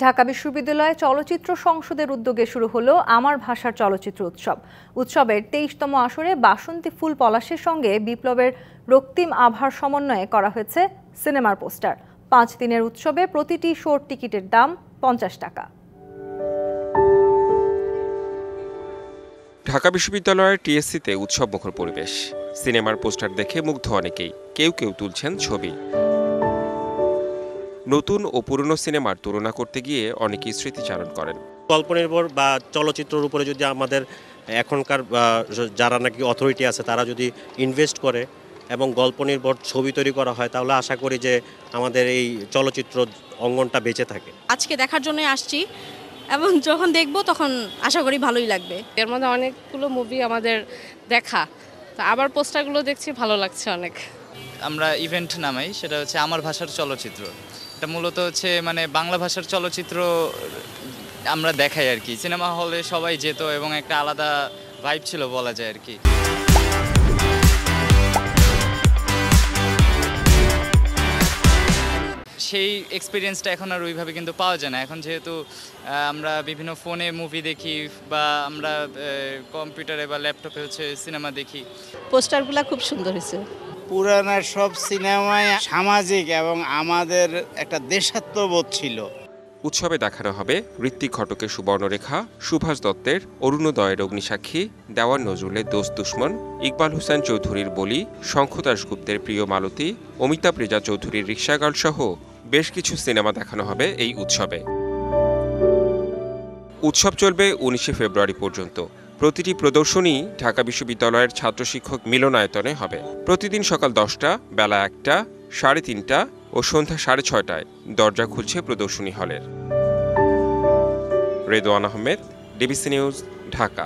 ঢাকা বিশ্ববিদ্যালয়ে চলচ্চিত্র সংসদের উদ্যোগে শুরু হলো আমার ভাষার চলচ্চিত্র উৎসব। উৎসবের ২৩তম আসরে বাসন্তী ফুল পলাশের সঙ্গে বিপ্লবের রক্তিম আভার সমন্বয়ে করা হয়েছে সিনেমার পোস্টার। ৫ দিনের উৎসবে প্রতিটি শোর টিকিটের দাম ৫০ টাকা। ঢাকা বিশ্ববিদ্যালয়ের টিএসসিতে উৎসবমুখর পরিবেশ। সিনেমার পোস্টার দেখে মুগ্ধ অনেকেই, কেউ কেউ তুলছেন ছবি। নতুন ও পুরনো সিনেমার তুলনা করতে গিয়ে অনেকেই স্মৃতিচারণ করেন। গল্প নির্ভর বা চলচ্চিত্রের উপরে যদি আমাদের এখনকার যারা নাকি অথরিটি আছে তারা যদি ইনভেস্ট করে এবং গল্প নির্ভর ছবি তৈরি করা হয়, তাহলে আশা করি যে আমাদের এই চলচ্চিত্র অঙ্গনটা বেঁচে থাকে। আজকে দেখার জন্য আসছি এবং যখন দেখব তখন আশা করি ভালোই লাগবে। এর মধ্যে অনেকগুলো মুভি আমাদের দেখা, তো আবার পোস্টারগুলো দেখছি, ভালো লাগছে অনেক। আমরা ইভেন্ট নামাই, সেটা হচ্ছে আমার ভাষার চলচ্চিত্র। এটা মূলত হচ্ছে মানে বাংলা ভাষার চলচ্চিত্র আমরা দেখাই আর কি। সিনেমা হলে সবাই যেত এবং একটা আলাদা ভাইব ছিল বলা যায় আর কি। সেই এক্সপিরিয়েন্সটা এখন আর ওইভাবে কিন্তু পাওয়া যায় না। এখন যেহেতু আমরা বিভিন্ন ফোনে মুভি দেখি বা আমরা কম্পিউটারে বা ল্যাপটপে হচ্ছে সিনেমা দেখি। পোস্টারগুলো খুব সুন্দর হয়েছে। পুরানা সব সিনেমায় সামাজিক এবং আমাদের একটা দেশাত্মবোধ ছিল। উৎসবে দেখানো হবে ঋত্বিক ঘটকের সুবর্ণরেখা, সুভাষ দত্তের অরুণোদয়ের অগ্নিসাক্ষী, দেওয়ান নজরুলের দোস্ত দুশমন, ইকবাল হোসেন চৌধুরীর বলি, শঙ্খ দাশগুপ্তের প্রিয় মালতী, অমিতাভ রেজা চৌধুরীর রিক্সাগার্ল সহ বেশ কিছু সিনেমা দেখানো হবে এই উৎসবে। উৎসব চলবে ১৯শে ফেব্রুয়ারি পর্যন্ত। প্রতিটি প্রদর্শনী ঢাকা বিশ্ববিদ্যালয়ের ছাত্র শিক্ষক মিলনায়তনে হবে। প্রতিদিন সকাল ১০টা, বেলা ১টা, ৩:৩০ ও সন্ধ্যা ৬:৩০টায় দরজা খুলছে প্রদর্শনী হলের। Redwan Ahmed, DBC news, Dhaka.